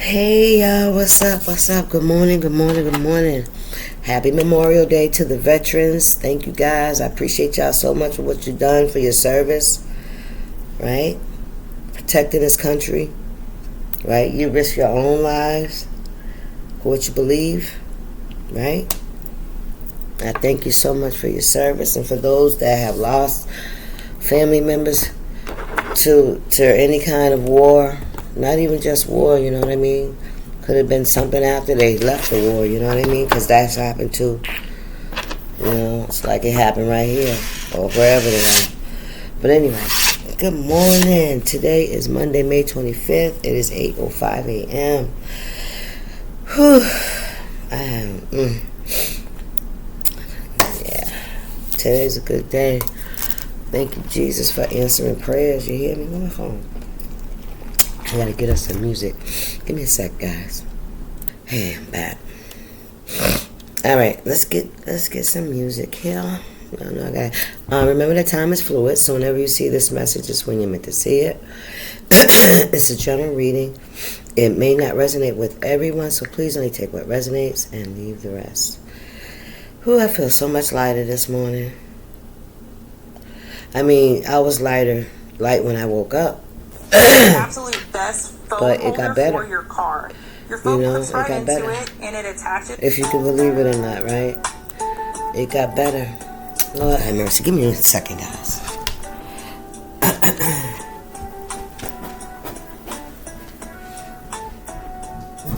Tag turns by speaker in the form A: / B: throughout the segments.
A: Hey y'all, what's up? What's up? Good morning, good morning, good morning. Happy Memorial Day to the veterans. Thank you guys. I appreciate y'all so much for what you've done for your service, right? Protecting this country, right? You risk your own lives for what you believe, right? I thank you so much for your service, and for those that have lost family members to any kind of war, not even just war, you know what I mean? Could have been something after they left the war, you know what I mean? Because that's happened too. You know, it's like it happened right here or wherever they are. But anyway, good morning. Today is Monday, May 25th. It is 8:05 a.m. Whew. Yeah. Today's a good day. Thank you, Jesus, for answering prayers. You hear me? Where's my phone? I gotta get us some music. Give me a sec, guys. Hey, I'm back. All right, let's get some music here. No, guys. Remember that time is fluid, so whenever you see this message, it's when you're meant to see it. It's a general reading. It may not resonate with everyone, so please only take what resonates and leave the rest. Whew, I feel so much lighter this morning. I mean, I was light when I woke up.
B: Absolute best phone
A: but it got better.
B: For your car. Your phone clips right into better. It and it attaches.
A: If you can believe it or not, right? It got better. Lord have mercy. Give me a second, guys.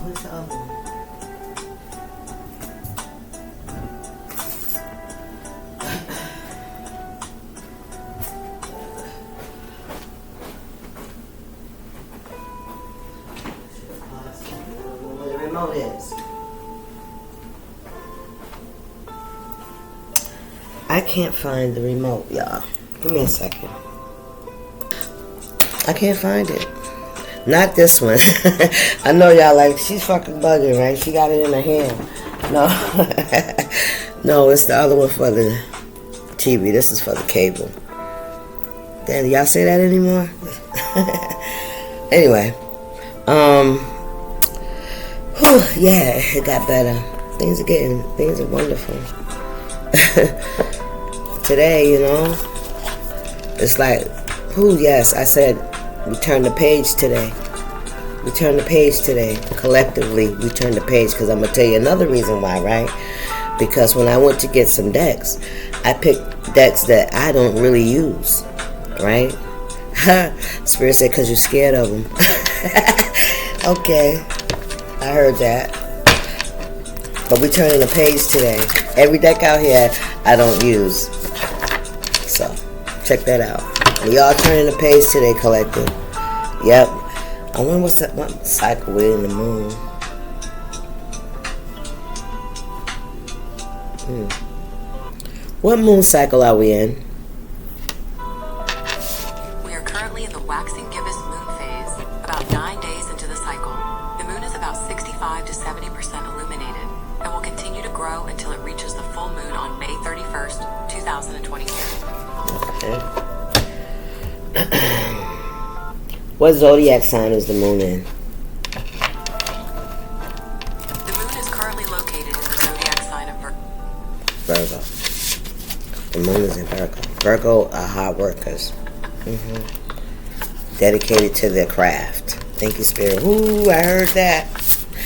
A: What's the other one? Is. I can't find the remote, y'all. Give me a second. I can't find it. Not this one. I know y'all like, she's fucking bugging, right? She got it in her hand. No. No, it's the other one for the TV. This is for the cable. Damn, do y'all say that anymore? Anyway. Whew, yeah, it got better. Things are wonderful. Today, you know, it's like, yes, I said, we turn the page today. We turn the page today. Collectively, we turn the page, because I'm going to tell you another reason why, right? Because when I went to get some decks, I picked decks that I don't really use, right? Spirit said, because you're scared of them. Okay. I heard that. But we turning the page today. Every deck out here I don't use. So, check that out. We all turning the page today, collective. Yep. I wonder what cycle we're in the moon. What moon cycle are we in?
B: We are currently in the waxing gibbous moon phase, about 9 days into the cycle. The moon is about 65 to 70% illuminated and will continue to grow until it reaches the full moon on May 31st, 2022.
A: Okay. What zodiac sign is the moon in?
B: The moon is currently located in the zodiac sign of
A: Virgo. The moon is in Virgo. Virgo are hard workers. Dedicated to their craft. Thank you, Spirit. Ooh, I heard that.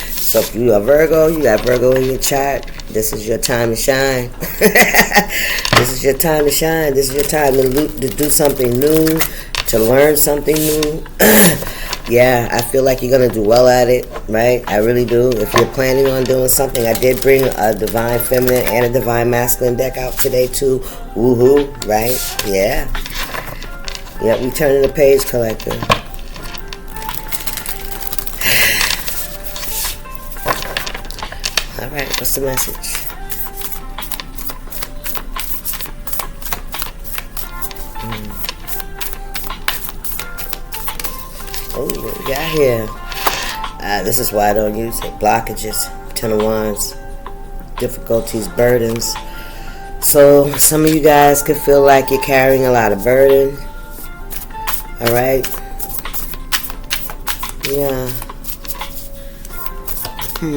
A: So if you are Virgo, you got Virgo in your chart, this is your time to shine. This is your time to shine. This is your time to do something new, to learn something new. Yeah, I feel like you're going to do well at it, right? I really do. If you're planning on doing something, I did bring a Divine Feminine and a Divine Masculine deck out today too. Woohoo, right? Yeah. Yep, we turning the page, collective. All right, what's the message? Oh, what we got here? This is why I don't use it. Blockages, Ten of Wands, difficulties, burdens. So some of you guys could feel like you're carrying a lot of burden. All right. Yeah. What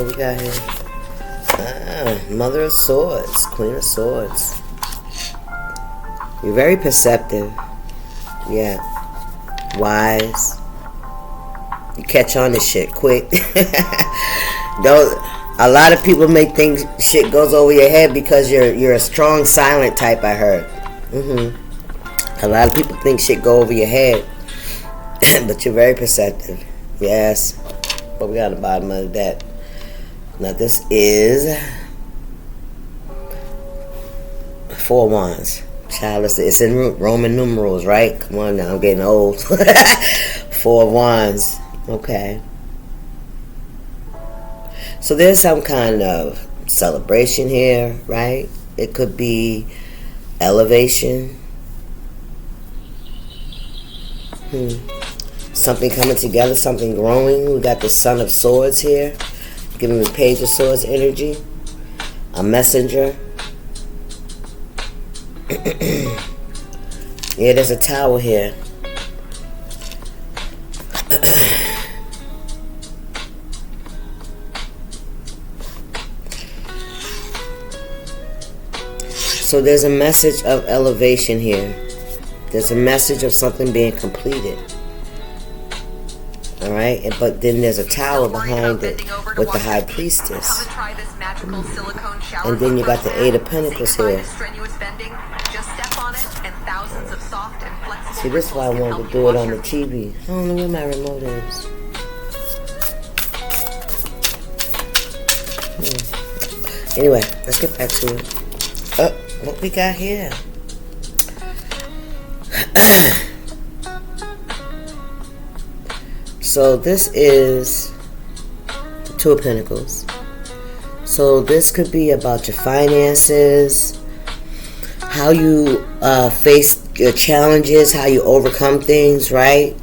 A: we got here? Mother of Swords, Queen of Swords. You're very perceptive. Yeah. Wise. You catch on to shit quick. A lot of people may think shit goes over your head because you're a strong silent type, I heard. A lot of people think shit go over your head. But you're very perceptive. Yes. But we got the bottom of that. Now this is 4 Wands. Child, it's in Roman numerals, right? Come on now, I'm getting old. 4 Wands. Okay. So there's some kind of celebration here, right? It could be elevation. Something coming together, something growing. We got the Son of Swords here. Giving me Page of Swords energy. A messenger. Yeah, there's a tower here. So there's a message of elevation here. There's a message of something being completed. Alright, but then there's a tower behind it with the High Priestess. And then you got the 8 of Pentacles here. See, this is why I wanted to do it on the TV. I don't know where my remote is. Anyway, let's get back to it. What we got here? So this is the 2 of Pentacles. So this could be about your finances, how you face your challenges, how you overcome things, right?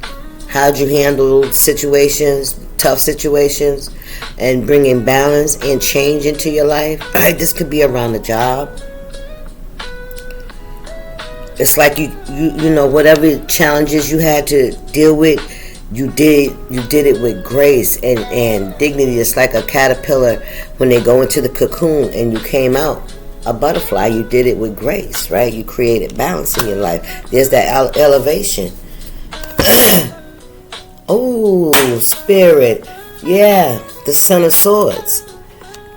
A: How'd you handle situations, tough situations, and bringing balance and change into your life. This could be around the job. It's like you know, whatever challenges you had to deal with, you did it with grace and dignity. It's like a caterpillar when they go into the cocoon and you came out a butterfly. You did it with grace, right? You created balance in your life. There's that elevation. Oh, Spirit. Yeah, the Son of Swords.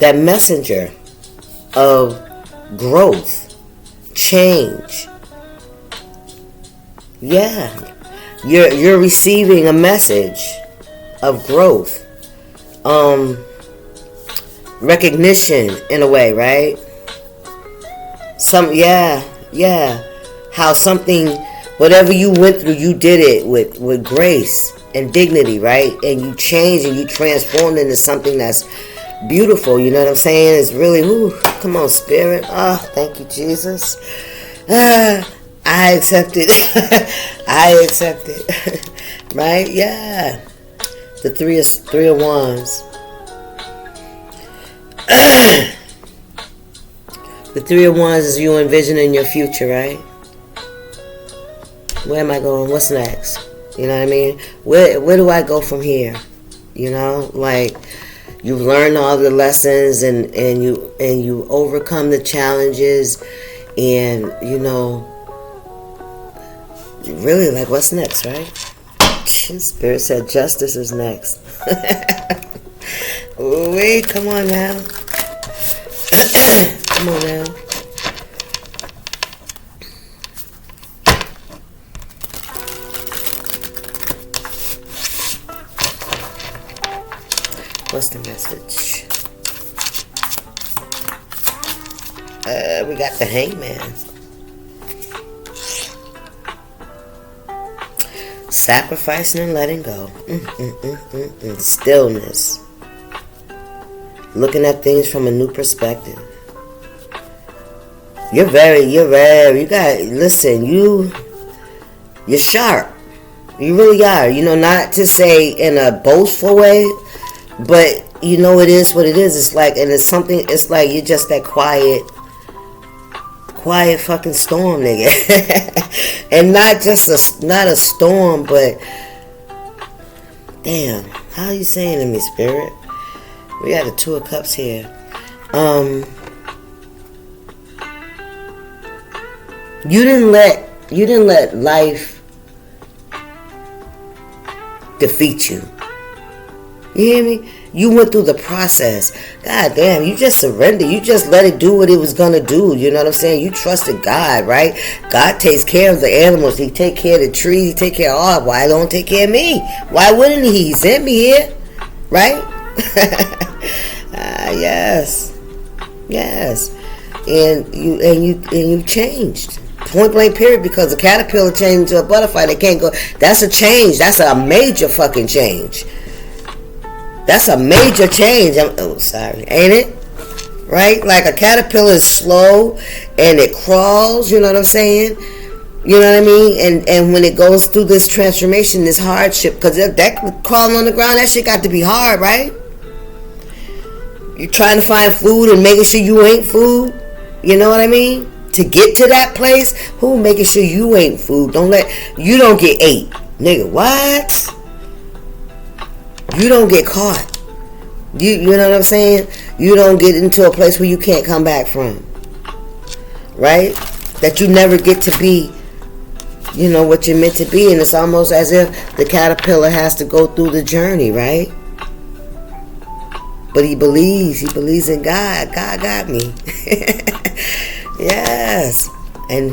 A: That messenger of growth, change. Yeah, you're receiving a message of growth, recognition in a way, right? How something, whatever you went through, you did it with grace and dignity, right? And you changed and you transformed into something that's beautiful. You know what I'm saying? It's really, come on, Spirit. Thank you, Jesus. I accept it. I accept it. Right? Yeah. The three of Wands. The 3 of Wands is you envisioning your future, right? Where am I going? What's next? You know what I mean? Where do I go from here? You know, like you've learned all the lessons and you overcome the challenges, and you know, really, like, what's next, right? Spirit said justice is next. Wait, come on now. Come on now. What's the message? We got the Hangman. Sacrificing and letting go. Stillness. Looking at things from a new perspective. You're sharp. You really are. You know, not to say in a boastful way, but you know, it is what it is. It's like, and it's something, it's like you're just that quiet quiet fucking storm, nigga. And not just not a storm, but damn, how you saying to me, Spirit? We got the Two of Cups here. You didn't let life defeat you. You hear me? You went through the process. God damn, you just surrendered. You just let it do what it was going to do. You know what I'm saying? You trusted God, right? God takes care of the animals. He take care of the trees. He take care of all. Why don't he take care of me? Why wouldn't he? He sent me here, right? Yes. And you changed. Point blank period, because a caterpillar changed into a butterfly. They can't go. That's a change. That's a major fucking change. That's a major change. Ain't it? Right? Like a caterpillar is slow and it crawls, you know what I'm saying? You know what I mean? And when it goes through this transformation, this hardship, because that crawling on the ground, that shit got to be hard, right? You're trying to find food and making sure you ain't food. You know what I mean? To get to that place, who making sure you ain't food? You don't get ate. Nigga, what? You don't get caught. You know what I'm saying? You don't get into a place where you can't come back from. Right? That you never get to be, you know, what you're meant to be. And it's almost as if the caterpillar has to go through the journey, right? But he believes in God. God got me. Yes. And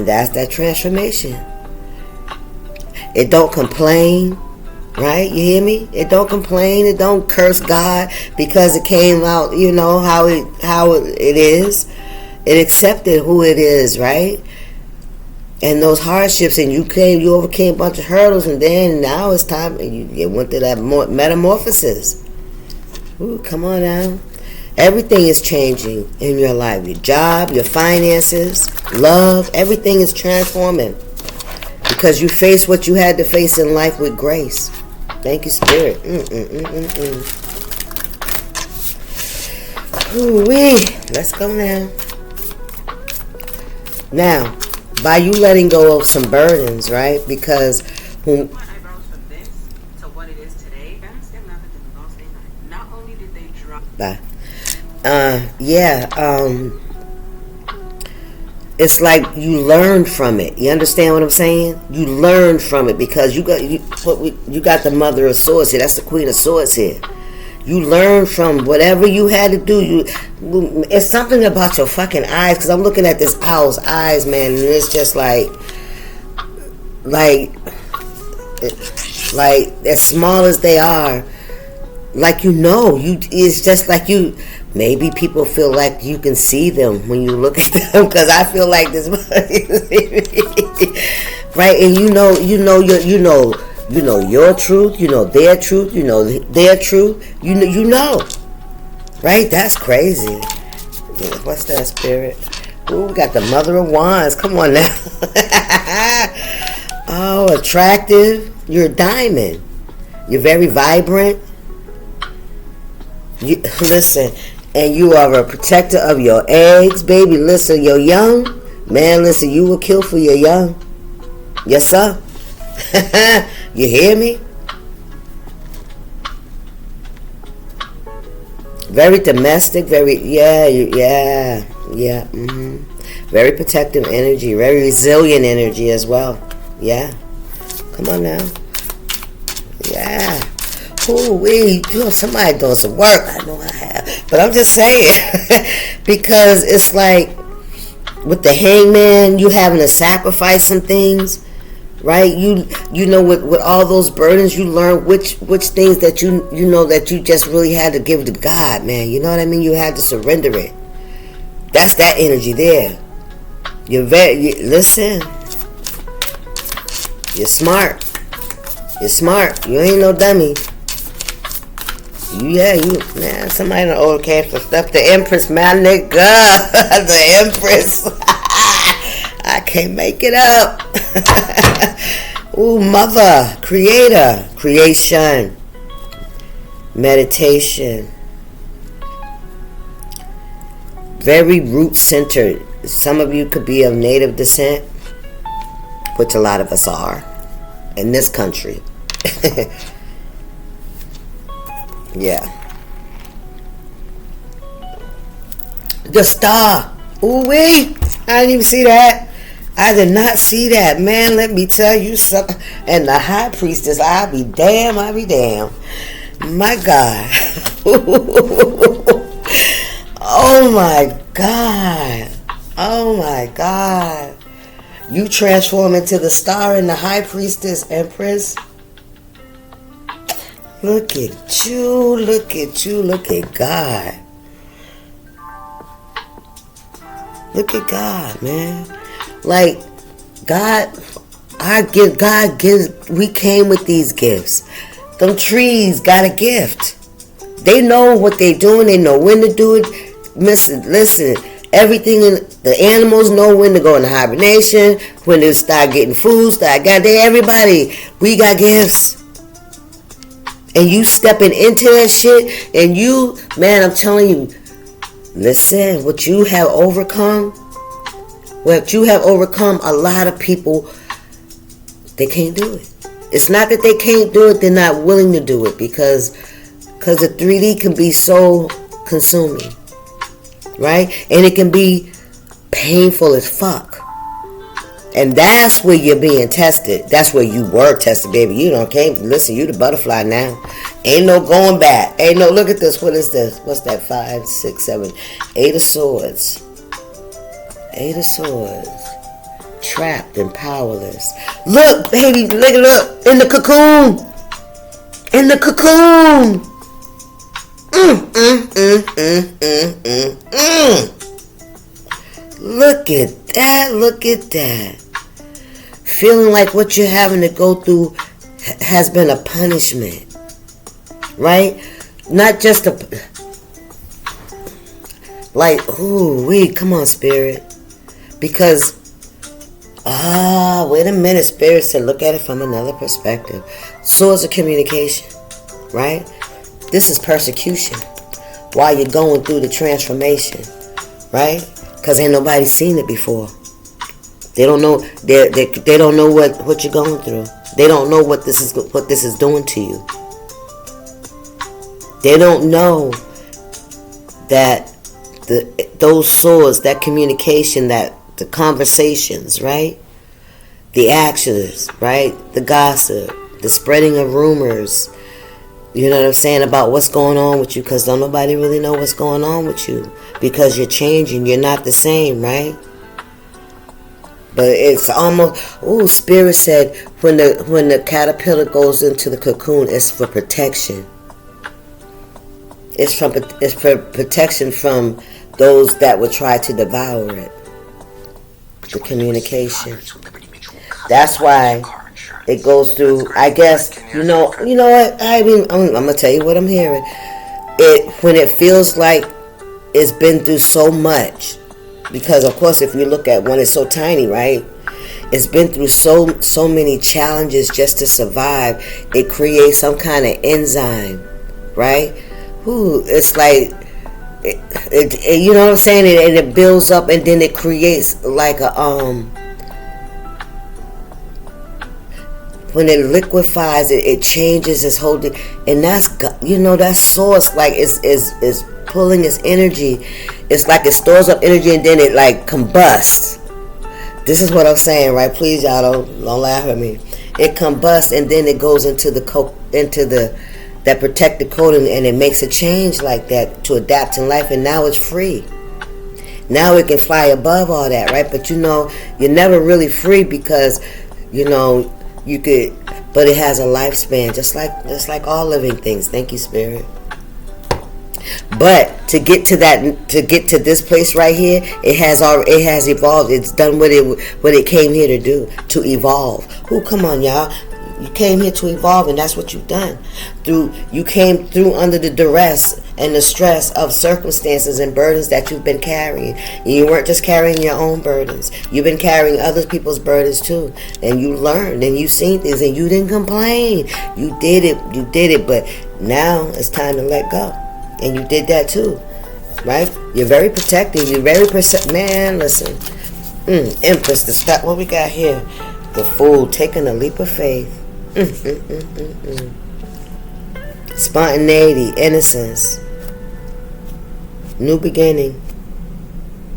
A: that's that transformation. It don't complain. Right? You hear me? It don't complain. It don't curse God because it came out, you know, how it is. It accepted who it is, right? And those hardships, and you overcame a bunch of hurdles, and then now it's time, and you went through that metamorphosis. Ooh, come on now. Everything is changing in your life. Your job, your finances, love, everything is transforming. Because you face what you had to face in life with grace. Thank you, Spirit. Ooh-wee. Let's go now. Now, by you letting go of some burdens, right? Because it's like you learned from it. You understand what I'm saying? You learned from it because you got the Mother of Swords here. That's the Queen of Swords here. You learned from whatever you had to do. It's something about your fucking eyes, because I'm looking at this owl's eyes, man, and it's just like as small as they are, like, you know, it's just like you. Maybe people feel like you can see them when you look at them, because I feel like this, right? And you know your truth, you know their truth, you know their truth, you know, right? That's crazy. What's that, Spirit? Ooh, we got the Mother of Wands. Come on now. Oh, attractive. You're a diamond. You're very vibrant. Listen. And you are a protector of your eggs, baby. Listen, your young. Man, listen, you will kill for your young. Yes, sir. You hear me? Very domestic, very, very protective energy, very resilient energy as well. Yeah. Come on now. Yeah. Ooh-wee, somebody doing some work. I know I have. But I'm just saying. Because it's like, with the hangman, you having to sacrifice some things, right? You know, with all those burdens, you learn which things that you know that you just really had to give to God, man. You know what I mean? You had to surrender it. That's that energy there. Listen. You're smart. You're smart. You ain't no dummy. Man, somebody in the old camp for stuff. The Empress, my nigga. The Empress. I can't make it up. Ooh, Mother, Creator, Creation, Meditation. Very root-centered. Some of you could be of native descent, which a lot of us are in this country. Yeah. The star. Ooh wee. I didn't even see that. I did not see that. Man, let me tell you something. And the high priestess, I'll be damn. My God. Oh my God. Oh my God. You transform into the star and the high priestess, Empress. Look at you. Look at God. Look at God, man. Like, God gives, we came with these gifts. Them trees got a gift. They know what they're doing. They know when to do it. Listen, everything in the animals know when to go into hibernation, when to start getting food, everybody, we got gifts. And you stepping into that shit, and you, man, I'm telling you, listen, what you have overcome, a lot of people, they can't do it. It's not that they can't do it, they're not willing to do it, because the 3D can be so consuming, right? And it can be painful as fuck. And that's where you're being tested. That's where you were tested, baby. You can't listen, you the butterfly now. Ain't no going back. Ain't no, look at this. What is this? What's that? 5, 6, 7, 8 of swords. 8 of swords. Trapped and powerless. Look, baby, look. In the cocoon. Look at that. Feeling like what you're having to go through has been a punishment. Right? Not just come on, Spirit. Because, wait a minute, Spirit said, look at it from another perspective. Swords of communication, right? This is persecution while you're going through the transformation, right? Because ain't nobody seen it before. They don't know. They don't know what you're going through. They don't know what this is doing to you. They don't know that those swords, that communication, that the conversations, right? The actions, right? The gossip, the spreading of rumors. You know what I'm saying, about what's going on with you, because don't nobody really know what's going on with you, because you're changing. You're not the same, right? But it's almost, Spirit said when the caterpillar goes into the cocoon, it's for protection. It's for protection from those that would try to devour it. The communication. That's why it goes through, I guess, you know what? I mean, I'm gonna tell you what I'm hearing. When it feels like it's been through so much, because of course, if you look at when it's so tiny, right? It's been through so many challenges just to survive. It creates some kind of enzyme, right? It's like, you know what I'm saying? And it builds up, and then it creates like a when it liquefies, it changes its whole, and that's, that source, like is pulling its energy. It's like it stores up energy, and then it like combusts. This is what I'm saying, right? Please, y'all don't laugh at me. It combusts, and then it goes into that protective coating, and it makes a change like that to adapt in life, and now it's free. Now it can fly above all that, right? But you're never really free, because you could, but it has a lifespan, just like all living things. Thank you, Spirit. But to get to this place right here, it has evolved. It's done what it came here to do, to evolve. Come on, y'all. You came here to evolve, and that's what you've done. You came through under the duress and the stress of circumstances and burdens that you've been carrying. And you weren't just carrying your own burdens. You've been carrying other people's burdens too. And you learned, and you've seen things, and you didn't complain. You did it, but now it's time to let go. And you did that too. right? You're very protective. You're very man, listen. Empress, the stop. What we got here? The Fool, taking a leap of faith. Spontaneity, innocence, new beginning.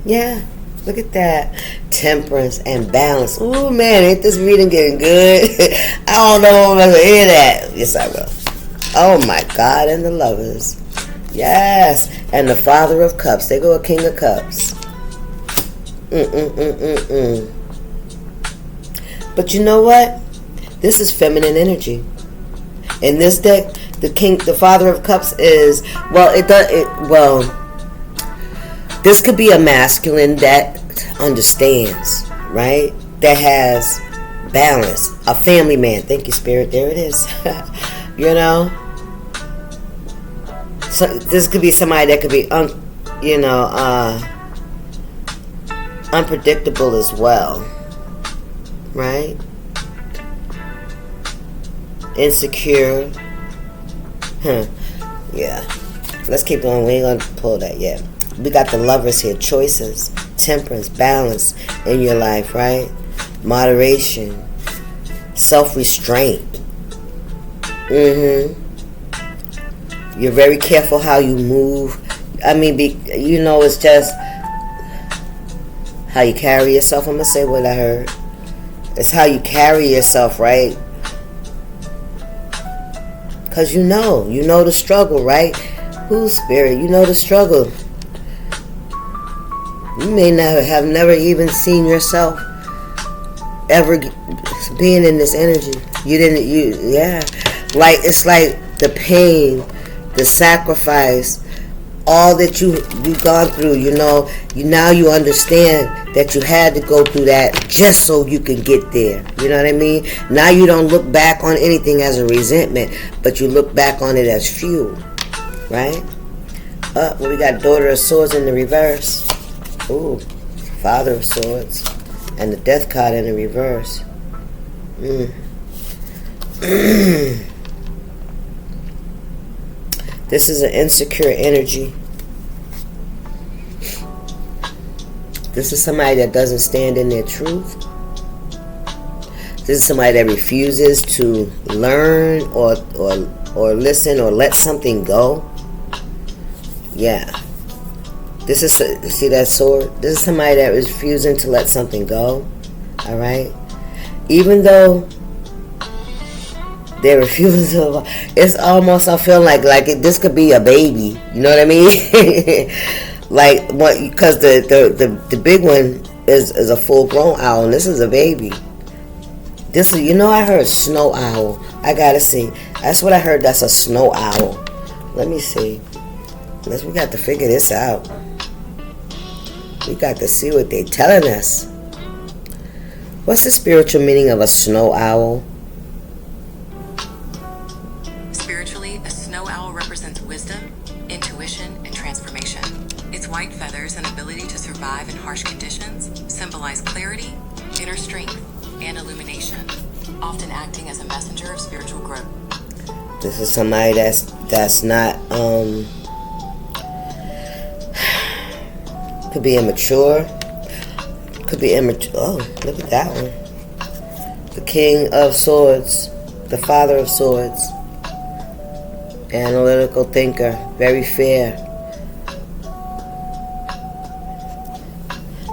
A: Yeah, look at that. Temperance and balance. Ooh, man, ain't this reading getting good? I don't know if I'm going to hear that. Yes, I will. Oh, my God, and the Lovers. Yes, and the Father of Cups. They go a King of Cups. But you know what? This is feminine energy. In this deck, the Father of Cups is, this could be a masculine that understands, right? That has balance. A family man. Thank you, Spirit. There it is. You know? So this could be somebody that could be, unpredictable as well. Right? Insecure. Yeah. Let's keep going. We ain't gonna pull that yet. We got the Lovers here. Choices, temperance, balance in your life, right? Moderation, self-restraint. You're very careful how you move. I mean, it's just how you carry yourself. I'm gonna say what I heard. It's how you carry yourself, right? Because you know the struggle, right? Who's Spirit? You know the struggle. You may have never even seen yourself ever being in this energy. Like, it's like the pain, the sacrifice, all that you've gone through, now you understand that you had to go through that just so you can get there. You know what I mean? Now you don't look back on anything as a resentment, but you look back on it as fuel, right? We got Daughter of Swords in the reverse. Ooh, Father of Swords, and the Death card in the reverse. This is an insecure energy. This is somebody that doesn't stand in their truth. This is somebody that refuses to learn or listen or let something go. Yeah. This is, see that sword? This is somebody that is refusing to let something go. Alright? Even though they refuse to, it's almost, I feel like this could be a baby. You know what I mean? Like, what? Because the big one is a full grown owl, and this is a baby. This is, I heard snow owl. I gotta see. That's what I heard. That's a snow owl. Let me see. We got to figure this out. We got to see what they're telling us. What's the spiritual meaning of a snow owl?
B: Spiritually, a snow owl represents wisdom, intuition, and transformation. Its white feathers and ability to survive in harsh conditions symbolize clarity, inner strength, and illumination, often acting as a messenger of spiritual growth.
A: This is somebody that's not could be immature. Could be immature. Oh, look at that one. The King of Swords, the Father of Swords. Analytical thinker, very fair.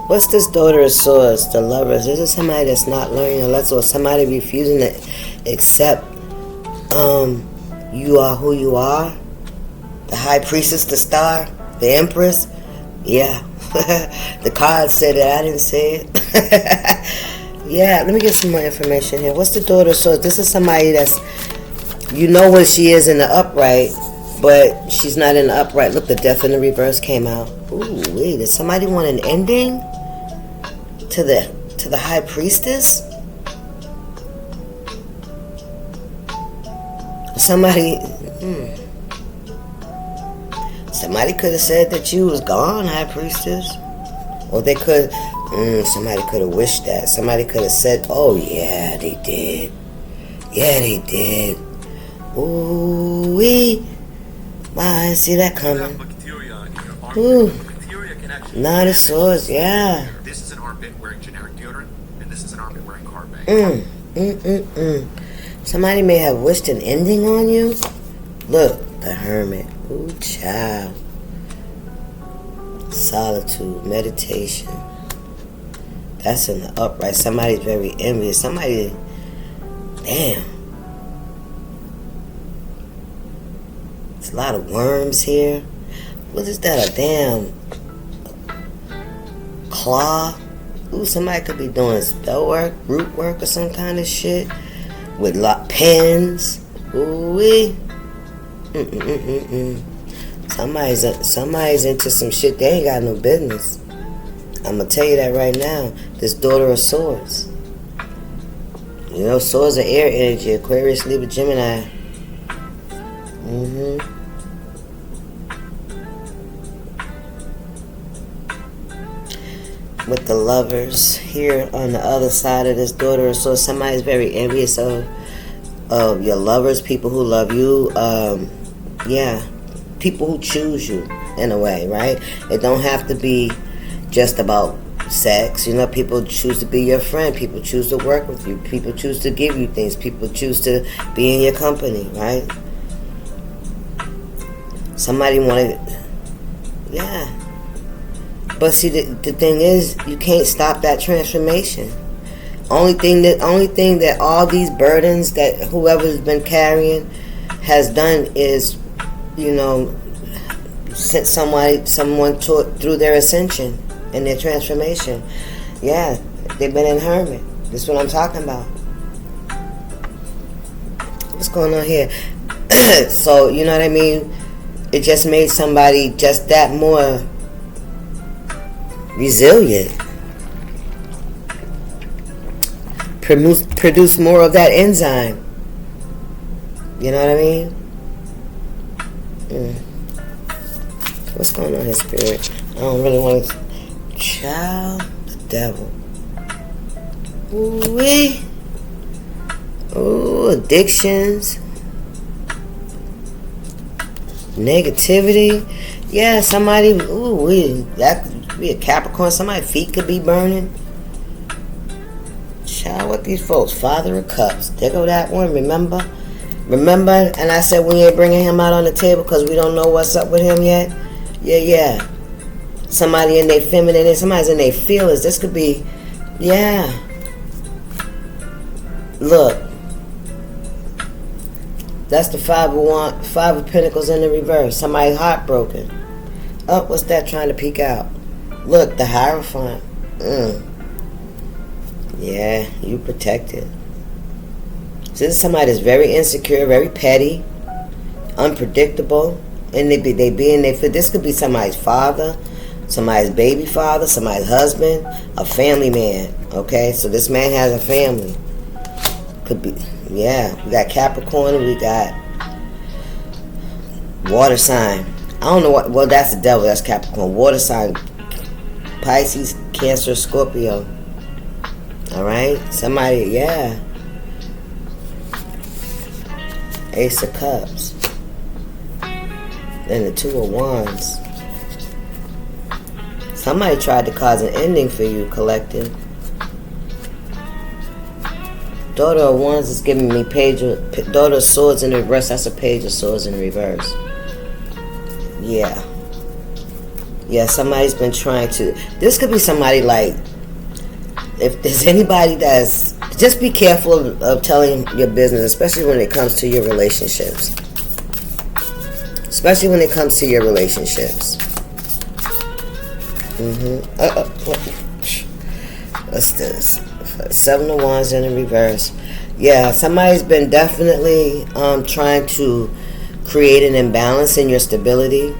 A: What's this Daughter of Swords, the Lovers? This is somebody that's not learning a lesson, or somebody refusing to accept you are who you are. The High Priestess, the Star, the Empress. Yeah. The card said it, I didn't say it. Yeah, let me get some more information here. What's the Daughter of Swords? This is somebody that's, where she is in the upright, but she's not in the upright. Look, the Death in the reverse came out. Ooh, wait, does somebody want an ending to the High Priestess? Somebody could have said that you was gone, High Priestess. Or they could, somebody could have wished that. Somebody could have said, oh yeah, they did. Yeah, they did. Ooh, I didn't see that coming. Ooh. Nine of Swords, yeah.
C: This is an armpit wearing generic deodorant, and this is an armpit wearing carb bag.
A: Somebody may have wished an ending on you. Look, the Hermit. Ooh, child. Solitude, meditation. That's in the upright. Somebody's very envious. Somebody, damn. There's a lot of worms here. What is that? A damn claw? Ooh, somebody could be doing spell work, root work, or some kind of shit with pens. Ooh-wee. Somebody's into some shit they ain't got no business. I'm gonna tell you that right now. This Daughter of Swords. You know, swords are air energy. Aquarius, Libra, Gemini. With the Lovers here on the other side of this Daughter of Swords, somebody's very envious of your lovers, people who love you. People who choose you in a way, right? It don't have to be just about sex. You know, people choose to be your friend. People choose to work with you. People choose to give you things. People choose to be in your company, right? Somebody wanted, yeah. But see, the thing is, you can't stop that transformation. Only thing that all these burdens that whoever's been carrying has done is, you know, sent someone through their ascension and their transformation. Yeah, they've been in Hermit. This is what I'm talking about. What's going on here? So, you know what I mean? It just made somebody just that more resilient. Produce more of that enzyme. You know what I mean? What's going on here, Spirit? I don't really want to. Child, the devil. Ooh-wee. Ooh, addictions. Negativity. Yeah, somebody. Ooh-wee. That could be a Capricorn. Somebody's feet could be burning. Child, what these folks? Father of Cups. There go that one, remember? Remember? And I said we ain't bringing him out on the table because we don't know what's up with him yet? Yeah. Somebody in their feminine and somebody's in their feelings. This could be, yeah. Look. That's the Five of Pentacles in the reverse. Somebody's heartbroken. Oh, what's that trying to peek out? Look, the Hierophant. Yeah, you protected. So this is somebody that's very insecure, very petty, unpredictable, and they be in their. This could be somebody's father, somebody's baby father, somebody's husband, a family man. Okay, so this man has a family. Could be, yeah. We got Capricorn, we got water sign. I don't know what. Well, that's the devil. That's Capricorn. Water sign. Pisces, Cancer, Scorpio. All right, somebody, yeah. Ace of Cups. And the Two of Wands. Somebody tried to cause an ending for you, collective. Daughter of Wands is giving me Daughter of Swords in the reverse. That's a Page of Swords in the reverse. Yeah. Yeah, somebody's been trying to. This could be somebody like. If there's anybody that's, just be careful of telling your business, especially when it comes to your relationships. Especially when it comes to your relationships. What's this? Seven of Wands in the reverse. Yeah, somebody's been definitely trying to create an imbalance in your stability.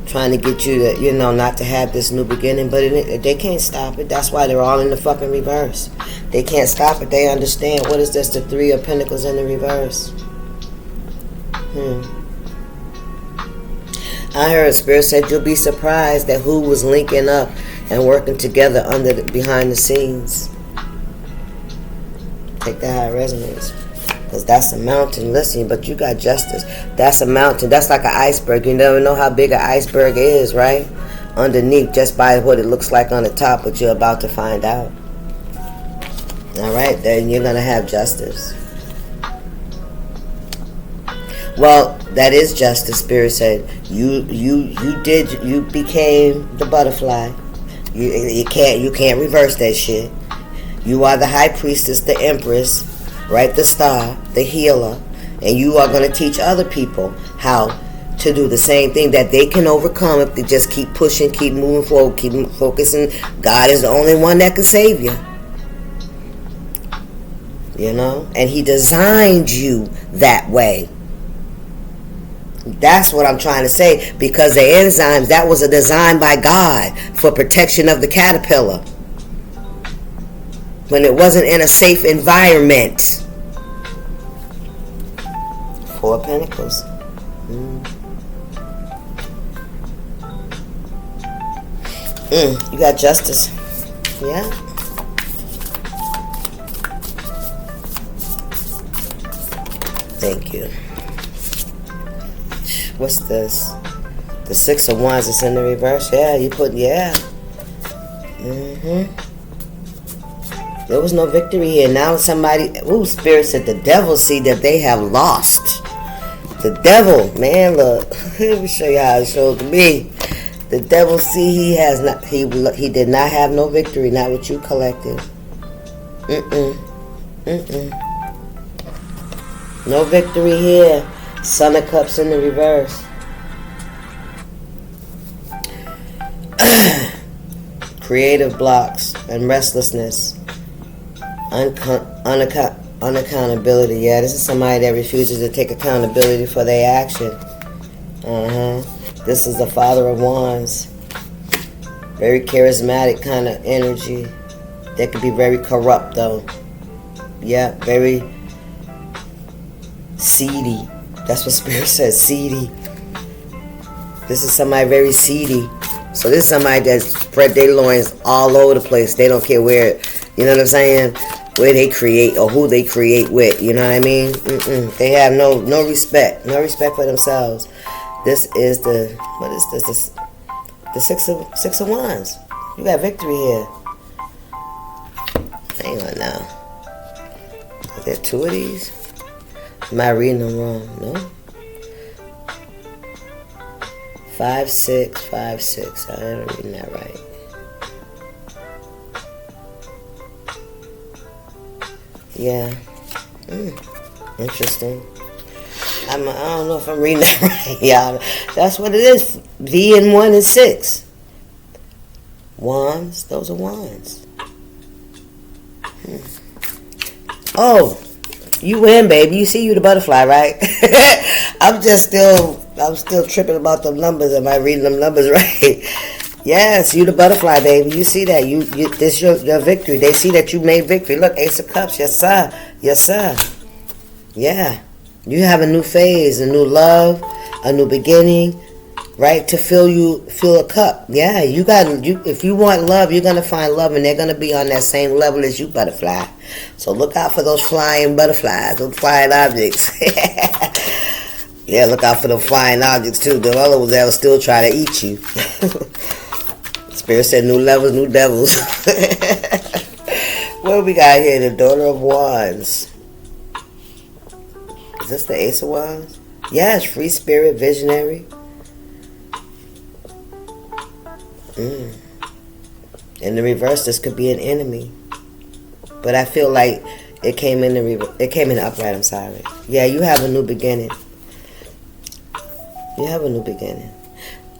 A: Trying to get you to, not to have this new beginning, but they can't stop it. That's why they're all in the fucking reverse. They can't stop it. They understand. What is this? The Three of Pentacles in the reverse. I heard Spirit said you'll be surprised at who was linking up and working together behind the scenes. Take that how it resonates. Because that's a mountain. Listen, but you got justice. That's a mountain. That's like an iceberg. You never know how big an iceberg is, right? Underneath, just by what it looks like on the top, but you're about to find out. All right, then you're going to have justice. Well, that is justice. Spirit said you became the butterfly. You can't reverse that shit. You are the high priestess, the empress, right? The star, the healer, and you are going to teach other people how to do the same thing that they can overcome if they just keep pushing, keep moving forward, keep focusing. God is the only one that can save you. You know, and He designed you that way. That's what I'm trying to say, because the enzymes, that was a design by God for protection of the caterpillar when it wasn't in a safe environment. 4 of Pentacles. You got justice. Yeah. Thank you. What's this? The 6 of Wands is in the reverse. Yeah, you put, yeah. There was no victory here. Now somebody, Spirit said the devil see that they have lost. The devil, man, look. Let me show you how it showed to me. The devil see he has not, he did not have no victory, not with you, collective. No victory here. Son of Cups in the reverse. Creative blocks and restlessness. Unaccountability. Yeah, this is somebody that refuses to take accountability for their action. This is the Father of Wands. Very charismatic kind of energy. That could be very corrupt though. Yeah, very seedy. That's what Spirit says, seedy. This is somebody very seedy. So this is somebody that spread their loins all over the place. They don't care where, you know what I'm saying, where they create or who they create with. You know what I mean? They have no respect. No respect for themselves. This is the, what is this? The six of Wands. You got victory here. Hang on now. Is there 2 of these? Am I reading them wrong? No. 5, 6, 5, 6. I ain't reading that right. Yeah. Interesting. I don't know if I'm reading that right, y'all. That's what it is. V and 1 and 6. Wands. Those are wands. Oh. You win, baby. You see, you the butterfly, right? I'm still tripping about them numbers. Am I reading them numbers right? Yes, you the butterfly, baby. You see that. This your victory. They see that you made victory. Look, Ace of Cups. Yes, sir. Yes, sir. Yeah. You have a new phase, a new love, a new beginning, right? To fill a cup. Yeah, if you want love, you're gonna find love, and they're gonna be on that same level as you, butterfly. So look out for those flying butterflies, those flying objects. Yeah, look out for the flying objects too. The other ones that will still try to eat you. Spirit said new levels, new devils. What we got here? The Daughter of Wands. Is this the Ace of Wands? Yes, free spirit, visionary. In the reverse, this could be an enemy. But I feel like it came in the upright. I'm sorry. Yeah, you have a new beginning. You have a new beginning.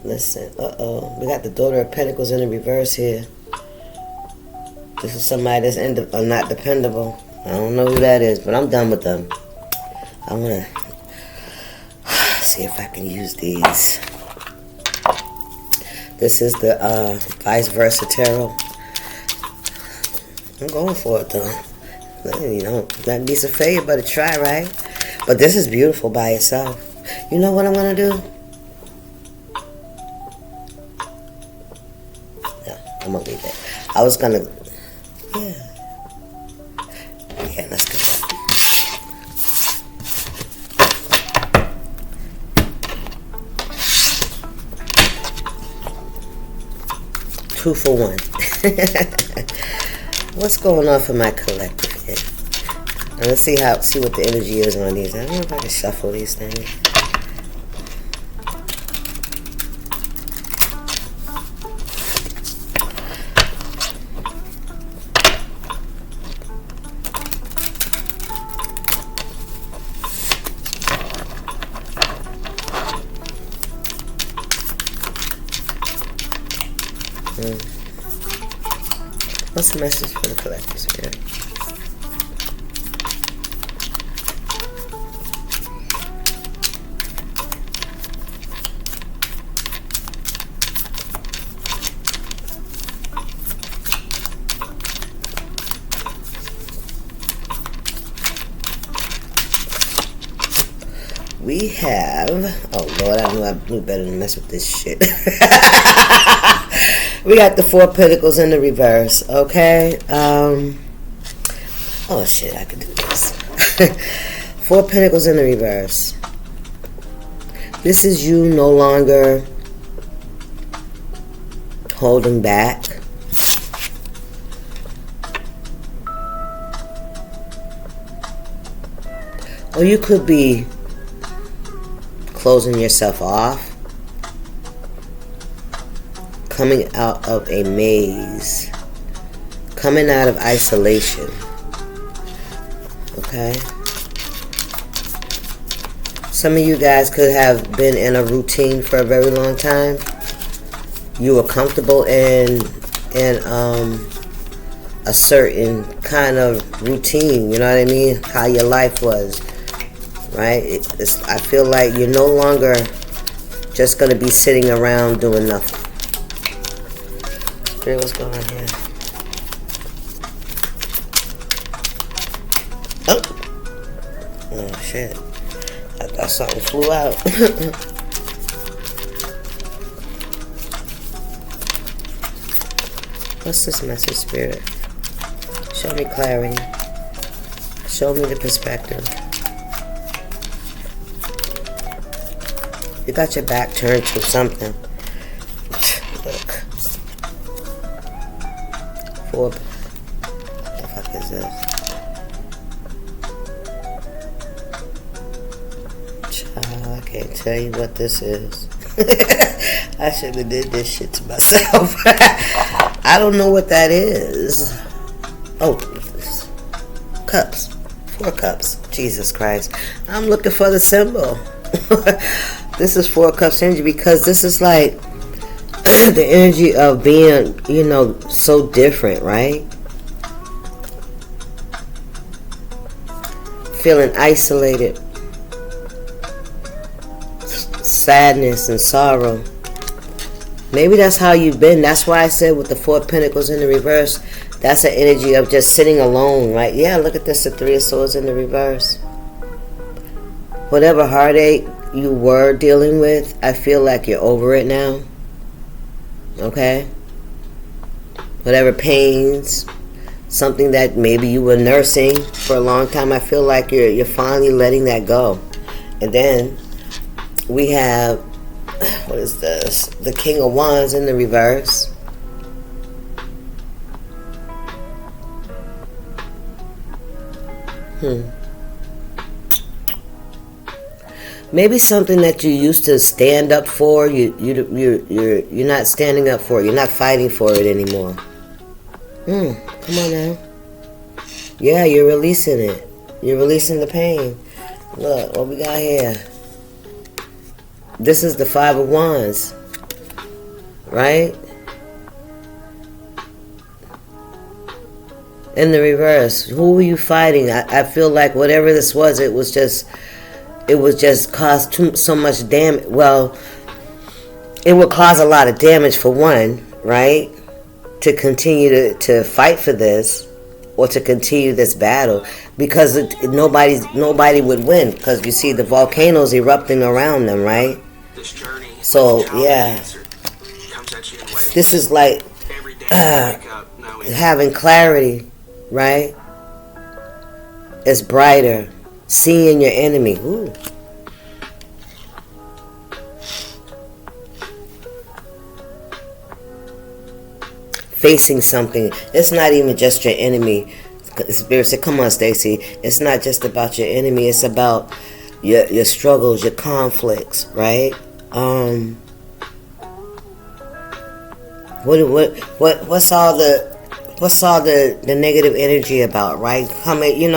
A: Listen, we got the Daughter of Pentacles in the reverse here. This is somebody that's not dependable. I don't know who that is, but I'm done with them. I want to see if I can use these. This is the Vice Versa Tarot. I'm going for it though. You know, that needs a failure, but a try, right? But this is beautiful by itself. You know what I'm going to do? No, I'm going to leave it. I was going to... Yeah, let's go. 2 for 1. What's going on for my collective here? And let's see what the energy is on these. I don't know if I can shuffle these things. What's the message for the collective spirit? We have, oh Lord, I knew better than mess with this shit. We got the 4 Pentacles in the reverse, okay? Oh shit, I can do this. 4 Pentacles in the reverse. This is you no longer holding back. Or you could be closing yourself off. Coming out of a maze. Coming out of isolation. Okay? Some of you guys could have been in a routine for a very long time. You were comfortable in a certain kind of routine. You know what I mean? How your life was. Right? I feel like you're no longer just going to be sitting around doing nothing. Spirit, what's going on here? Oh shit. I thought something flew out. What's this message, Spirit? Show me clarity. Show me the perspective. You got your back turned to something. Look. 4. What the fuck is this? Child, I can't tell you what this is. I should have did this shit to myself. I don't know what that is. Oh, cups. 4 cups. Jesus Christ. I'm looking for the symbol. This is 4 cups energy because this is like the energy of being, you know, so different, right? Feeling isolated. Sadness and sorrow. Maybe that's how you've been. That's why I said with the 4 Pentacles in the reverse, that's an energy of just sitting alone, right? Yeah, look at this, the 3 of Swords in the reverse. Whatever heartache you were dealing with, I feel like you're over it now. Okay? Whatever pains, something that maybe you were nursing for a long time, I feel like you're finally letting that go. And then we have, what is this? The King of Wands in the reverse. Maybe something that you used to stand up for, you're not standing up for it. You're not fighting for it anymore. Come on now. Yeah, you're releasing it. You're releasing the pain. Look, what we got here. This is the 5 of Wands. Right? In the reverse. Who were you fighting? I feel like whatever this was, it was just caused so much damage. Well, it would cause a lot of damage for one, right? To continue to fight for this or to continue this battle, because nobody would win, because you see the volcanoes erupting around them, right? So yeah, this is like having clarity, right? It's brighter. Seeing your enemy. Ooh. facing something. It's not even just your enemy. Spirit said, come on, Stacy. It's not just about your enemy. It's about your struggles, your conflicts, right? What's all the negative energy about, right? Coming, it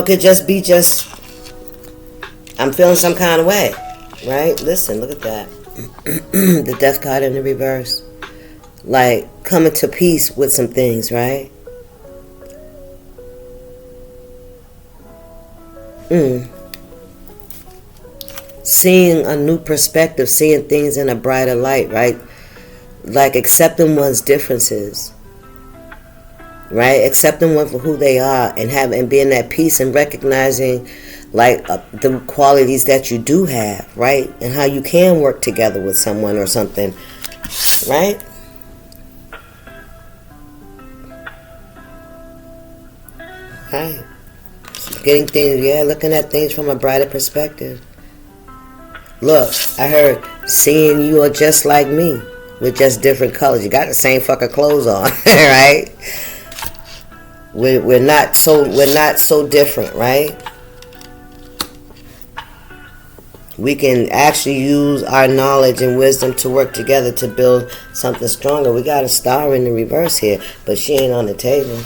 A: could just be I'm feeling some kind of way, right? Listen, look at that. The death card in the reverse. Like coming to peace with some things, right? Seeing a new perspective, seeing things in a brighter light, right? Like accepting one's differences, right? Accepting one for who they are and being at peace and recognizing like the qualities that you do have, right? And how you can work together with someone or something, right? Right. Getting things, looking at things from a brighter perspective. Look, I heard seeing you are just like me with just different colors. You got the same fucking clothes on, right? We're not so different, right? We can actually use our knowledge and wisdom to work together to build something stronger. We got a star in the reverse here, but she ain't on the table.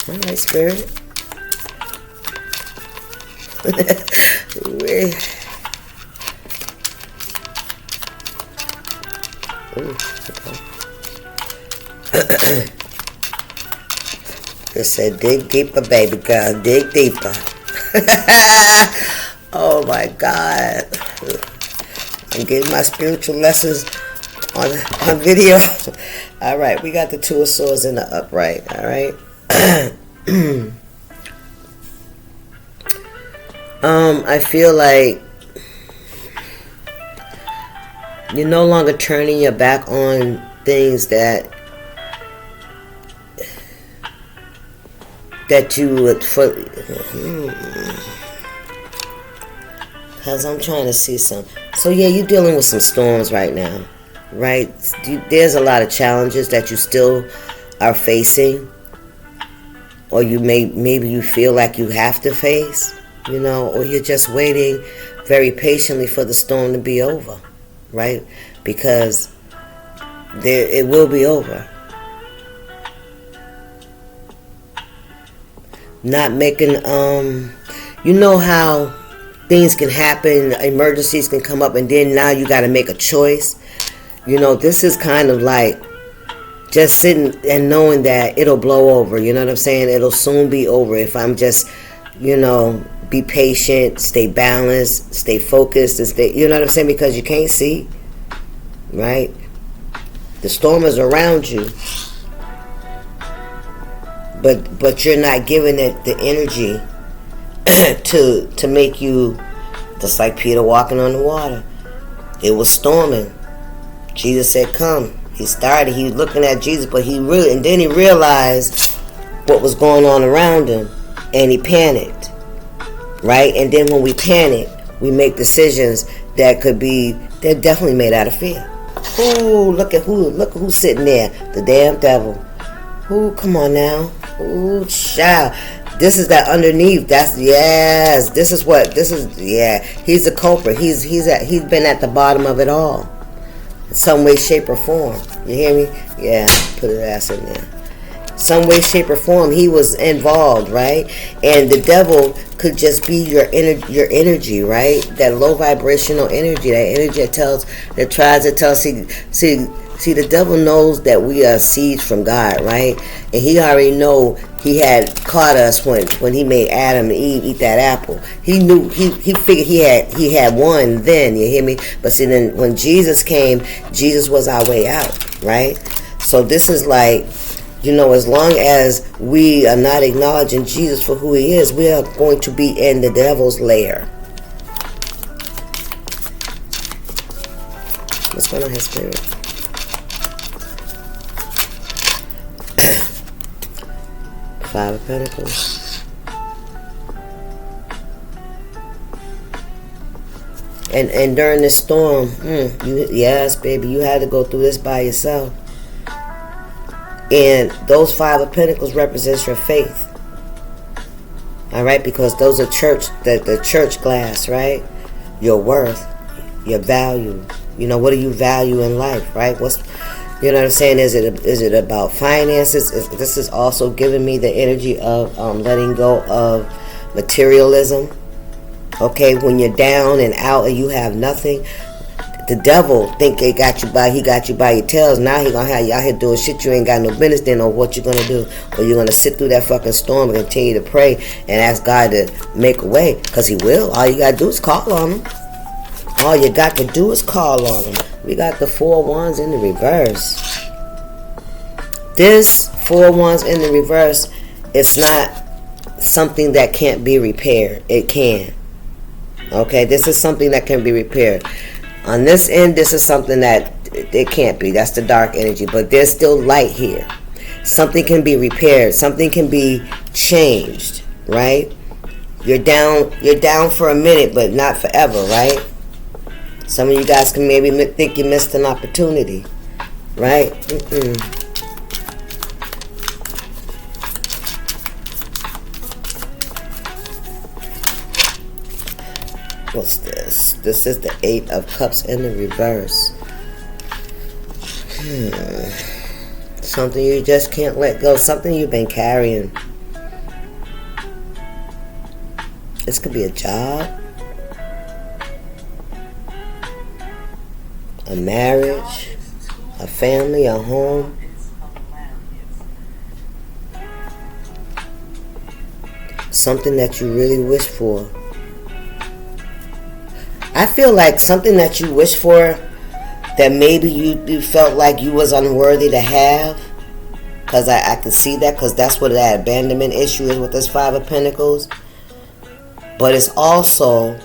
A: All right, Spirit. It said, dig deeper, baby girl, dig deeper. Oh my God. I'm getting my spiritual lessons on video. All right, we got the Two of Swords in the upright. All right. I feel like you're no longer turning your back on things that you would because I'm trying to see some. So yeah, you're dealing with some storms right now, right? There's a lot of challenges that you still are facing, or maybe you feel like you have to face, or you're just waiting very patiently for the storm to be over, right? Because it will be over. Not making, how things can happen, emergencies can come up, and then now you got to make a choice. This is kind of like just sitting and knowing that it'll blow over. You know what I'm saying? It'll soon be over if I'm just, be patient, stay balanced, stay focused, and stay, you know what I'm saying? Because you can't see, right? The storm is around you. But you're not giving it the energy to make you, just like Peter walking on the water. It was storming. Jesus said, come. He was looking at Jesus, but and then he realized what was going on around him, and he panicked, right? And then when we panic, we make decisions they're definitely made out of fear. Ooh, look at who's sitting there, the damn devil. Ooh, come on now. Ooh, child. This is that underneath. He's a culprit. He's been at the bottom of it all. In some way, shape, or form. You hear me? Yeah, put his ass in there. Some way, shape, or form, he was involved, right? And the devil could just be your energy, right? That low vibrational energy, that energy that tries to tell. See, the devil knows that we are seeds from God, right? And he already know he had caught us when he made Adam and Eve eat that apple. He knew, he figured he had won then, you hear me? But see, then when Jesus came, Jesus was our way out, right? So this is like, as long as we are not acknowledging Jesus for who he is, we are going to be in the devil's lair. What's going on here, Spirit? Five of Pentacles. And during this storm, yes, baby, you had to go through this by yourself. And those 5 of Pentacles represents your faith. All right, because those are the church glass, right? Your worth, your value. You know, what do you value in life, right? You know what I'm saying? Is it about finances? This is also giving me the energy of letting go of materialism. Okay, when you're down and out and you have nothing, the devil think he got you by your tails. Now he gonna have you out here doing shit you ain't got no business. Then know what you're gonna do, or you're gonna sit through that fucking storm and continue to pray and ask God to make a way, cause He will. All you gotta do is call on Him. All you got to do is call on Him. We got the 4 wands in the reverse. This 4 wands in the reverse, it's not something that can't be repaired. It can. Okay, this is something that can be repaired. On this end, this is something that it can't be. That's the dark energy. But there's still light here. Something can be repaired. Something can be changed, right? You're down for a minute, but not forever, right? Some of you guys can maybe think you missed an opportunity, right? What's this? This is the 8 of Cups in the reverse. Something you just can't let go. Something you've been carrying. This could be a job, a marriage, a family, a home. Something that you really wish for. I feel like something that you wish for that maybe you felt like you was unworthy to have. Because I can see that, because that's what that abandonment issue is with this 5 of Pentacles. But it's also,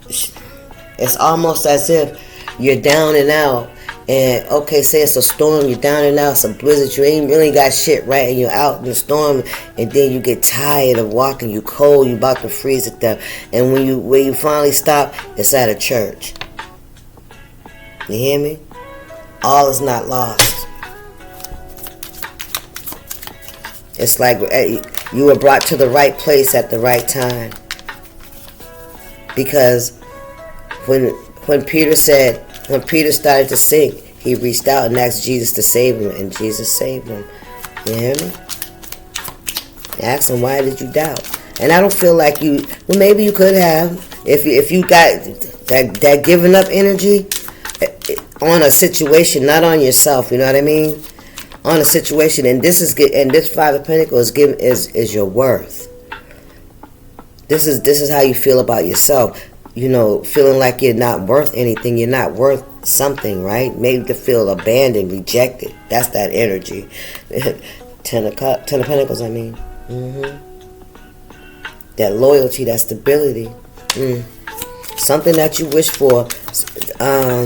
A: it's almost as if you're down and out. And okay, say it's a storm, you're down and out, it's a blizzard, you ain't really got shit right, and you're out in the storm, and then you get tired of walking, you cold, you about to freeze to death. And when you finally stop, it's at a church. You hear me? All is not lost. It's like you were brought to the right place at the right time. Because when Peter started to sink, he reached out and asked Jesus to save him, and Jesus saved him. You hear me? Ask him, why did you doubt? And I don't feel like well, maybe you could have, if you got that giving up energy on a situation, not on yourself. You know what I mean? On a situation, and this 5 of Pentacles is your worth. This is how you feel about yourself. You know, feeling like you're not worth anything, you're not worth something, right? Maybe to feel abandoned, rejected. That's that energy. 10 of Pentacles, I mean. That loyalty, that stability. Something that you wish for.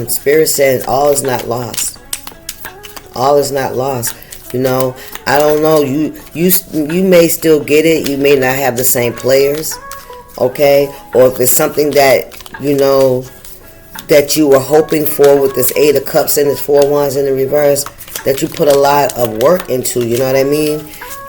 A: Spirit says all is not lost. All is not lost. You know, I don't know. You may still get it. You may not have the same players. Okay, or if it's something that you know that you were hoping for with this 8 of Cups and this 4 wands in the reverse, that you put a lot of work into, you know what I mean?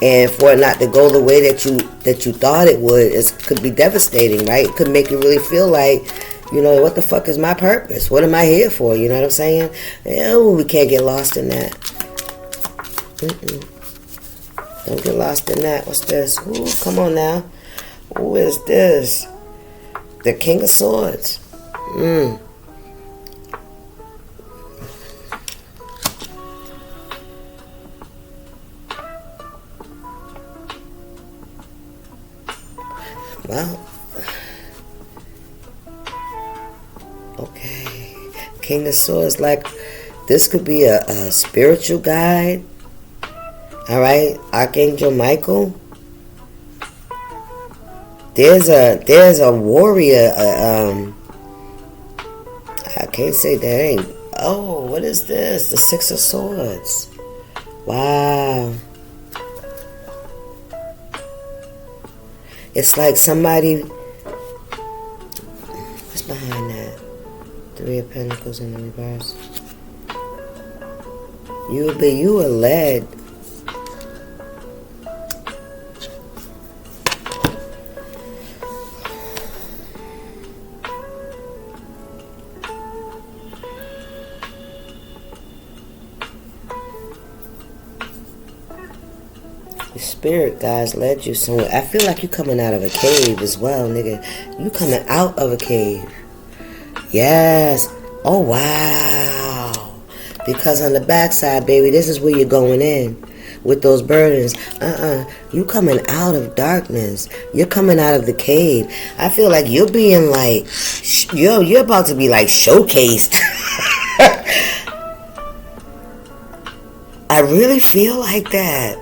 A: And for it not to go the way that you thought it would, it could be devastating, right? It could make you really feel like, you know, what the fuck is my purpose? What am I here for? You know what I'm saying? Oh, we can't get lost in that. Don't get lost in that. What's this? Ooh, come on now. Who is this? The King of Swords. Well, okay. King of Swords, like, this could be a spiritual guide. All right, Archangel Michael. There's a warrior. I can't say that ain't. Oh, what is this? The 6 of Swords. Wow. It's like somebody What's behind that? Three of Pentacles in the reverse. You were led. The spirit guys led you somewhere. I feel like you coming out of a cave as well, nigga. You coming out of a cave. Yes. Oh, wow. Because on the backside, baby, this is where you're going in with those burdens. You coming out of darkness. You're coming out of the cave. I feel like you're being like, you're about to be like showcased. I really feel like that.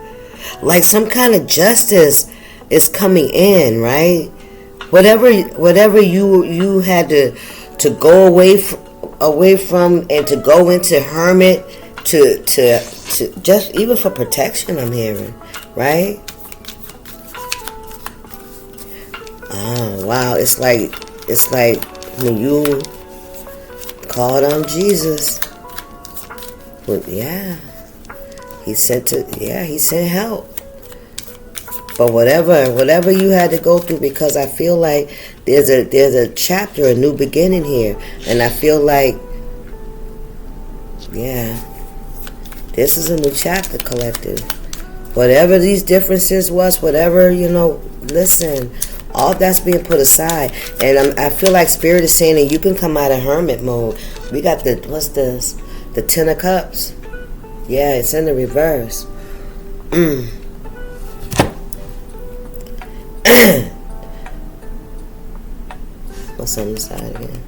A: Like some kind of justice is coming in, right? Whatever you had to go away from and to go into hermit to just even for protection, I'm hearing, right? Oh wow, it's like when you called on Jesus. Well, yeah. He sent help. But whatever you had to go through, because I feel like there's a chapter, a new beginning here. And I feel like, yeah, this is a new chapter, collective. Whatever these differences was, whatever, listen, all that's being put aside. And I feel like Spirit is saying that you can come out of hermit mode. We got what's this? The Ten of Cups. Yeah, it's in the reverse. What's on the side again?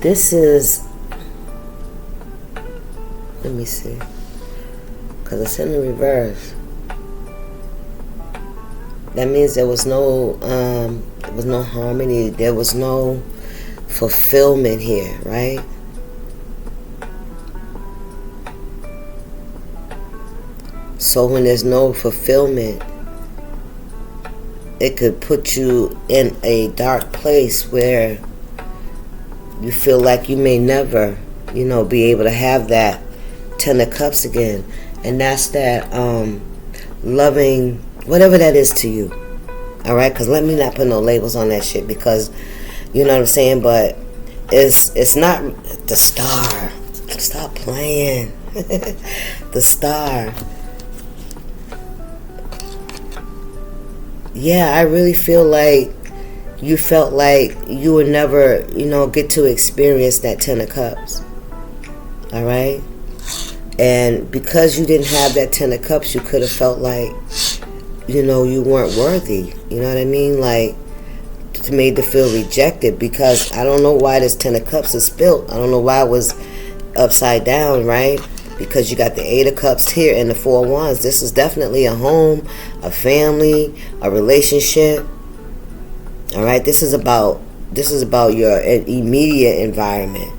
A: This is, let me see, because it's in the reverse. That means there was no harmony. There was no fulfillment here, right? So when there's no fulfillment, it could put you in a dark place where you feel like you may never, be able to have that Ten of Cups again. And that's that loving, whatever that is to you. All right? Because let me not put no labels on that shit, because, you know what I'm saying? But it's not the star. Stop playing. The star. Yeah, I really feel like you felt like you would never, get to experience that Ten of Cups. All right? And because you didn't have that Ten of Cups, you could have felt like, you weren't worthy. You know what I mean? Like, it's made to feel rejected, because I don't know why this Ten of Cups is spilt. I don't know why it was upside down, right? Because you got the Eight of Cups here and the Four of Wands. This is definitely a home, a family, a relationship. All right, this is about your immediate environment.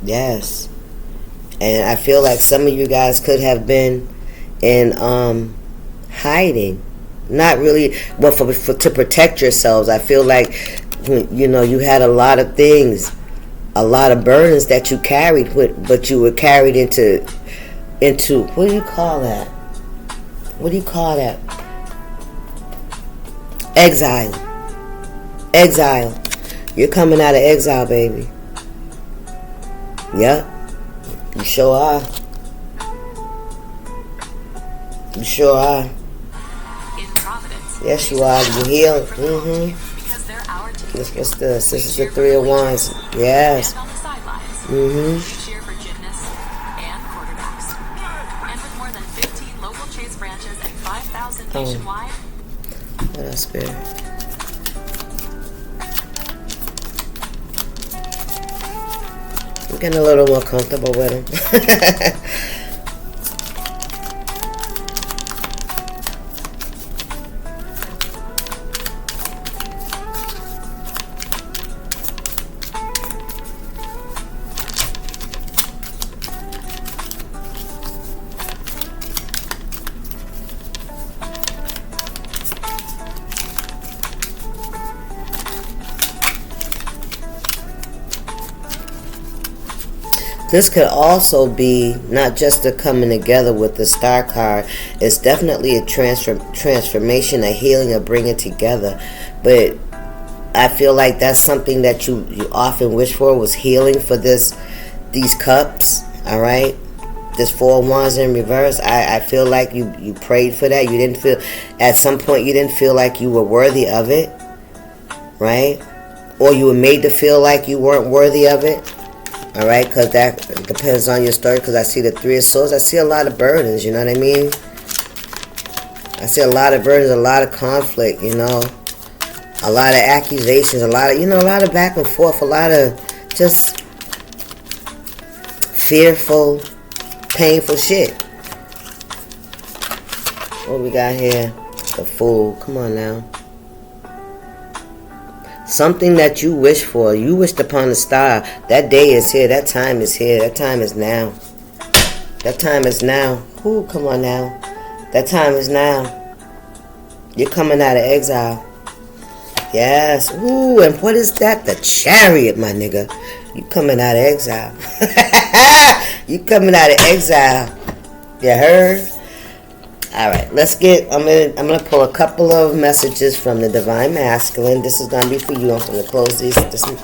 A: Yes. And I feel like some of you guys could have been in hiding. Not really, well, to protect yourselves. I feel like, you had a lot of things, a lot of burdens that you carried, but you were carried into what do you call that? What do you call that? Exile. Exile. You're coming out of exile, baby. Yep. You sure are. You sure are. Yes, you are. You heal. What's this? This is the Three of Wands. Yes.
B: Cheer for gymnasts and quarterbacks. And with more than 15 local Chase branches and 5,000 nationwide.
A: What else, Spirit? I'm getting a little more comfortable with him. This could also be not just the coming together with the star card. It's definitely a transformation, a healing, a bringing together. But I feel like that's something that you often wish for, was healing for these cups. All right, this 4 of Wands in reverse. I feel like you prayed for that. You didn't feel, at some point you didn't feel like you were worthy of it, right? Or you were made to feel like you weren't worthy of it. All right, because that depends on your story. Because I see the 3 of Swords. I see a lot of burdens. You know what I mean? I see a lot of burdens, a lot of conflict. You know, a lot of accusations, a lot of back and forth, a lot of just fearful, painful shit. What we got here? The Fool. Come on now. Something that you wish for. You wished upon a star. That day is here. That time is here. That time is now. That time is now. Ooh, come on now. That time is now. You're coming out of exile. Yes. Ooh, and what is that? The Chariot, my nigga. You coming out of exile. You coming out of exile. You heard? Alright, let's get, I'm gonna pull a couple of messages from the Divine Masculine. This is gonna be for you. I'm gonna close this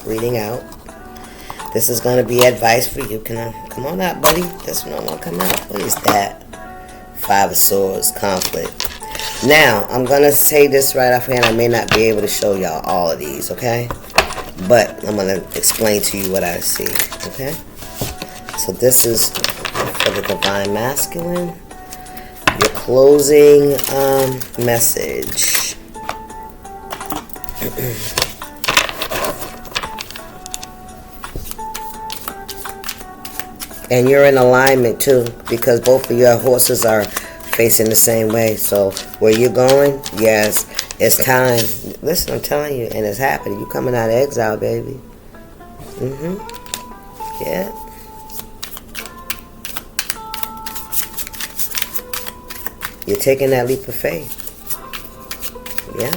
A: reading out. This is gonna be advice for you. Can I come on out, buddy? This one won't come out. What is that? 5 of Swords, conflict. Now, I'm gonna say this right offhand. I may not be able to show y'all all of these, okay? But I'm gonna explain to you what I see, okay? So this is for the Divine Masculine. Your closing message. And you're in alignment too, because both of your horses are facing the same way. So where you're going, yes, it's time. Listen, I'm telling you, and it's happening. You coming out of exile, baby. Yeah. You're taking that leap of faith. Yeah.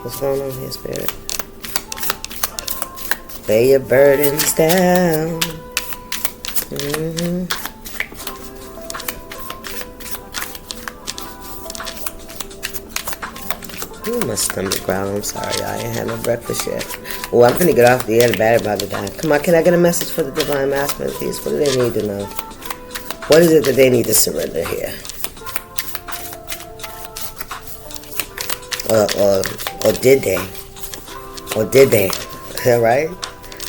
A: What's going on here, Spirit? Lay your burdens down. Ooh, my stomach growling. I'm sorry, I ain't had no breakfast yet. Oh, I'm finna get off the air. The battery about to die. Come on, can I get a message for the Divine Masculine, please? What do they need to know? What is it that they need to surrender here? Or did they? Or did they? Right?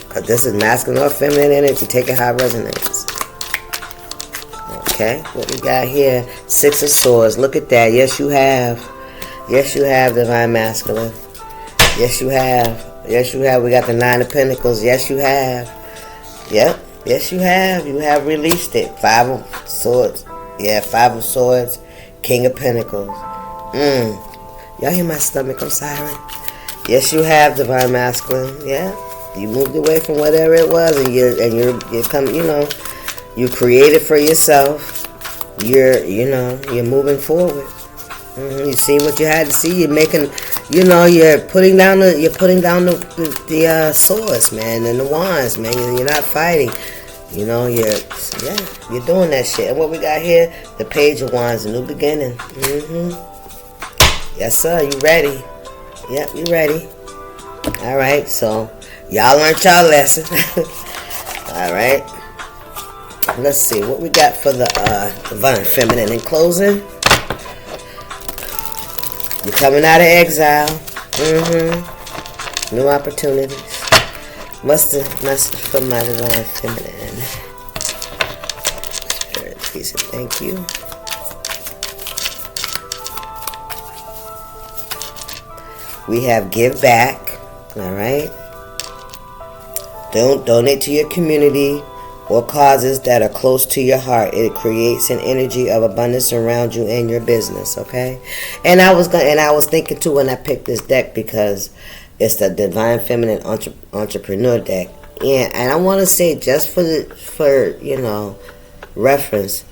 A: Because this is masculine or feminine energy. Take it how it resonates. Okay, what we got here? 6 of Swords. Look at that. Yes, you have. Yes, you have, Divine Masculine. Yes, you have. Yes, you have. We got the 9 of Pentacles. Yes, you have. Yep. Yes, you have. You have released it. 5 of Swords. Yeah, 5 of Swords. King of Pentacles. Y'all hear my stomach? I'm sorry. Yes, you have, Divine Masculine. Yeah. You moved away from whatever it was, and you're coming. You know, you created for yourself. You're moving forward. You see what you had to see. You're making. You're putting down the swords, man, and the wands, man. You're not fighting. You're doing that shit. And what we got here? The Page of Wands, a new beginning. Yes, sir. You ready? Yep, you ready. All right. So y'all learned y'all lesson. All right. Let's see what we got for the Divine Feminine in closing. You're coming out of exile. New opportunities. What's the message from my Divine Feminine? Spirit, please and thank you. We have give back. Alright. Don't donate to your community or causes that are close to your heart. It creates an energy of abundance around you and your business, okay? And I was thinking too when I picked this deck, because it's the Divine Feminine Entrepreneur deck. And I want to say, just for reference,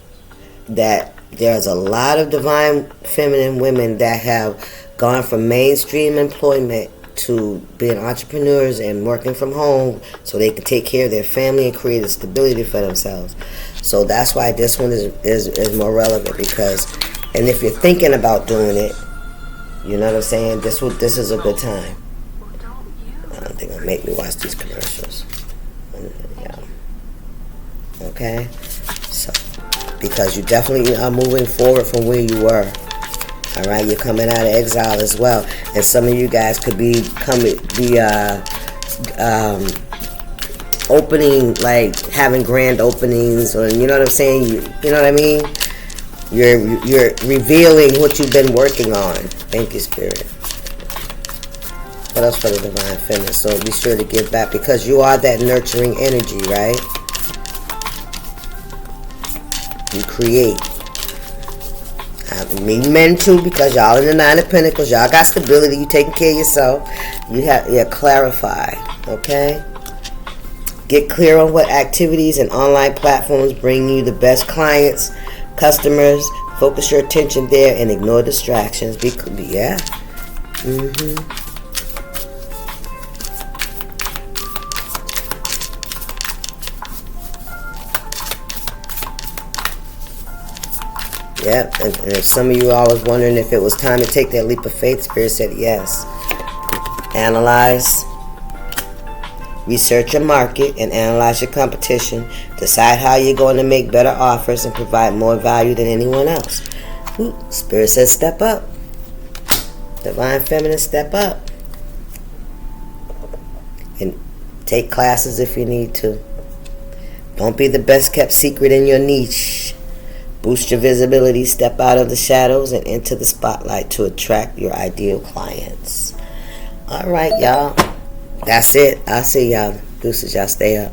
A: that there's a lot of Divine Feminine women that have gone from mainstream employment to being entrepreneurs and working from home so they can take care of their family and create a stability for themselves. So that's why this one is more relevant, because, and if you're thinking about doing it, you know what I'm saying, this is a good time. I don't think it'll make me watch these commercials. Yeah. Okay? So, because you definitely are moving forward from where you were. All right, you're coming out of exile as well, and some of you guys could be opening, like having grand openings, or you know what I'm saying. You know what I mean. You're revealing what you've been working on. Thank you, Spirit. What else for the Divine Feminine? So be sure to give back, because you are that nurturing energy, right? You create. Me men too, because y'all in the Nine of Pentacles, y'all got stability, you taking care of yourself. You clarify, okay? Get clear on what activities and online platforms bring you the best clients, customers. Focus your attention there and ignore distractions. Yeah. Yep, and if some of you all was wondering if it was time to take that leap of faith, Spirit said yes. Analyze, research your market, and analyze your competition. Decide how you're going to make better offers and provide more value than anyone else. Ooh, Spirit says step up. Divine Feminine, step up. And take classes if you need to. Don't be the best kept secret in your niche. Boost your visibility, step out of the shadows and into the spotlight to attract your ideal clients. All right, y'all. That's it. I'll see y'all. Deuces, y'all stay up.